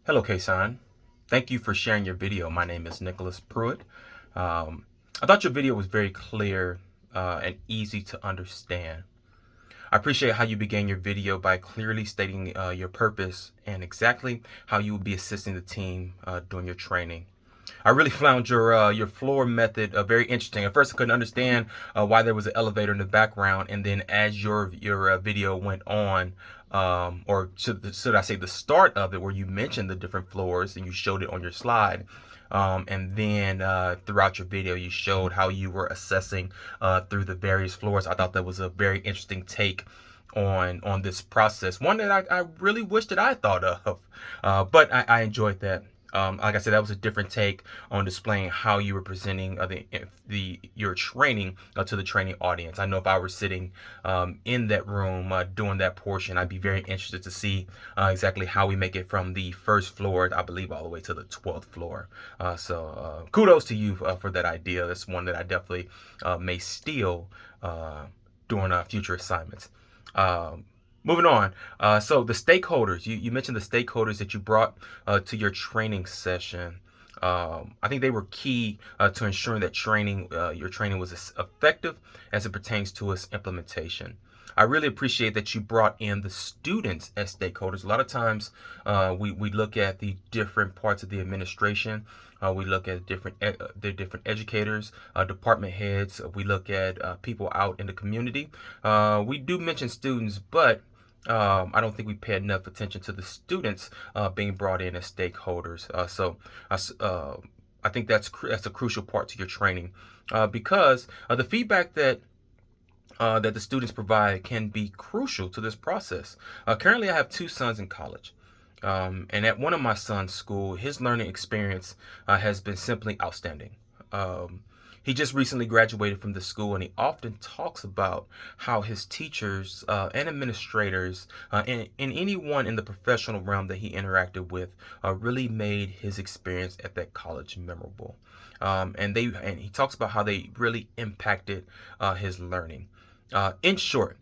Hello, Kasan. Thank you for sharing your video. My name is Nicholas Pruitt. I thought your video was very clear and easy to understand. I appreciate how you began your video by clearly stating your purpose and exactly how you will be assisting the team during your training. I really found your floor method very interesting. At first, I couldn't understand why there was an elevator in the background, and then as your video went on, or should I say the start of it, where you mentioned the different floors and you showed it on your slide. And then throughout your video, you showed how you were assessing through the various floors. I thought that was a very interesting take on this process. One that I really wish that I thought of, but I enjoyed that. Like I said, that was a different take on displaying how you were presenting your training to the training audience. I know if I were sitting in that room doing that portion, I'd be very interested to see exactly how we make it from the first floor, I believe, all the way to the 12th floor. So kudos to you for that idea. That's one that I definitely may steal during future assignments. Um, Moving on. So the stakeholders, you mentioned the stakeholders that you brought to your training session. I think they were key to ensuring that your training was as effective as it pertains to its implementation. I really appreciate that you brought in the students as stakeholders. A lot of times we look at the different parts of the administration. We look at the different educators, department heads. We look at people out in the community. We do mention students, but I don't think we pay enough attention to the students being brought in as stakeholders. I think that's a crucial part to your training because the feedback that the students provide can be crucial to this process. Currently, I have two sons in college. And at one of my son's school, his learning experience has been simply outstanding. Um, he just recently graduated from the school, and he often talks about how his teachers and administrators and anyone in the professional realm that he interacted with really made his experience at that college memorable. And he talks about how they really impacted his learning. In short,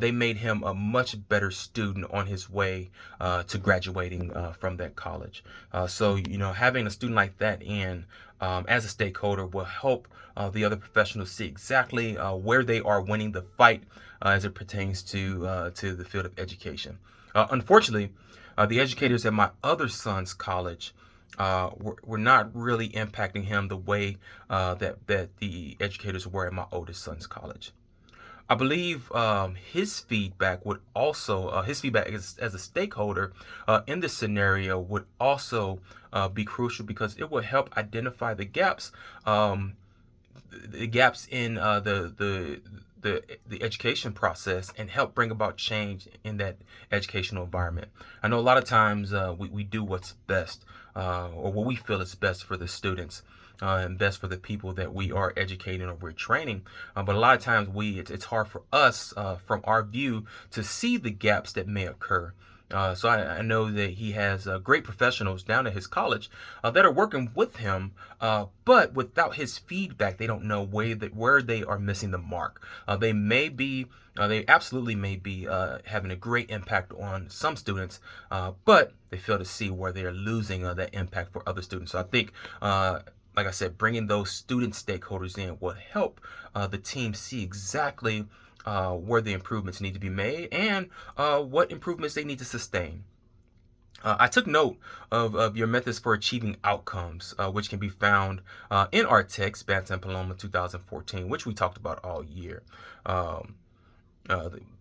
they made him a much better student on his way to graduating from that college. So, having a student like that in as a stakeholder will help the other professionals see exactly where they are winning the fight as it pertains to the field of education. Unfortunately, the educators at my other son's college were not really impacting him the way that the educators were at my oldest son's college. I believe his feedback as a stakeholder in this scenario would also be crucial because it will help identify um, the gaps in the education process and help bring about change in that educational environment. I know a lot of times we do what's best or what we feel is best for the students. And best for the people that we are educating or we're training, but a lot of times it's hard for us from our view to see the gaps that may occur. So I know that he has great professionals down at his college that are working with him, but without his feedback, they don't know where they are missing the mark. They absolutely may be having a great impact on some students, but they fail to see where they are losing that impact for other students. So I think like I said, bringing those student stakeholders in will help the team see exactly where the improvements need to be made and what improvements they need to sustain. I took note of your methods for achieving outcomes, which can be found in our text, Bantam Paloma 2014, which we talked about all year. Um,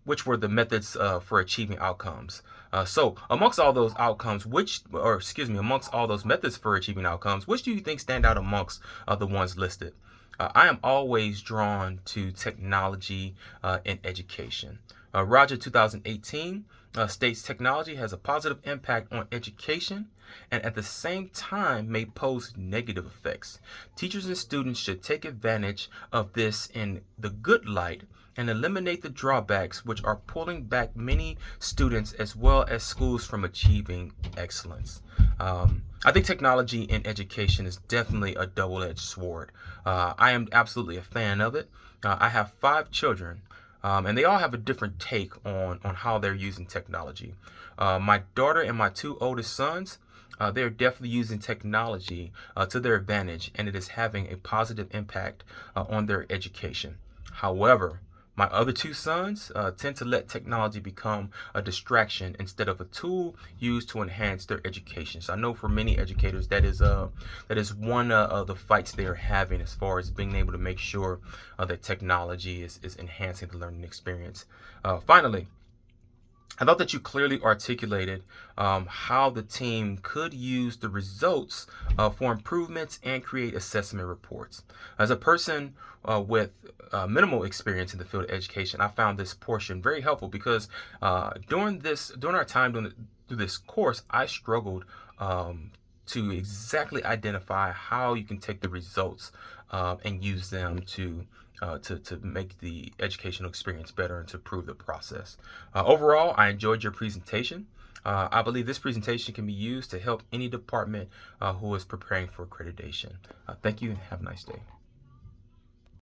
which were the methods for achieving outcomes. So, amongst all those outcomes, amongst all those methods for achieving outcomes, which do you think stand out amongst the ones listed? I am always drawn to technology in education. Roger 2018 states technology has a positive impact on education and at the same time may pose negative effects. Teachers and students should take advantage of this in the good light and eliminate the drawbacks which are pulling back many students as well as schools from achieving excellence. I think technology in education is definitely a double-edged sword. I am absolutely a fan of it. I have 5 children, and they all have a different take on how they're using technology. My daughter and my 2 oldest sons they're definitely using technology to their advantage, and it is having a positive impact on their education. However, my other two sons tend to let technology become a distraction instead of a tool used to enhance their education. So I know for many educators that is one of the fights they are having as far as being able to make sure that technology is enhancing the learning experience. Finally, I thought that you clearly articulated how the team could use the results for improvements and create assessment reports. As a person with minimal experience in the field of education, I found this portion very helpful because during our time through this course, I struggled to exactly identify how you can take the results and use them to make the educational experience better and to improve the process. Overall, I enjoyed your presentation. I believe this presentation can be used to help any department who is preparing for accreditation. Thank you and have a nice day.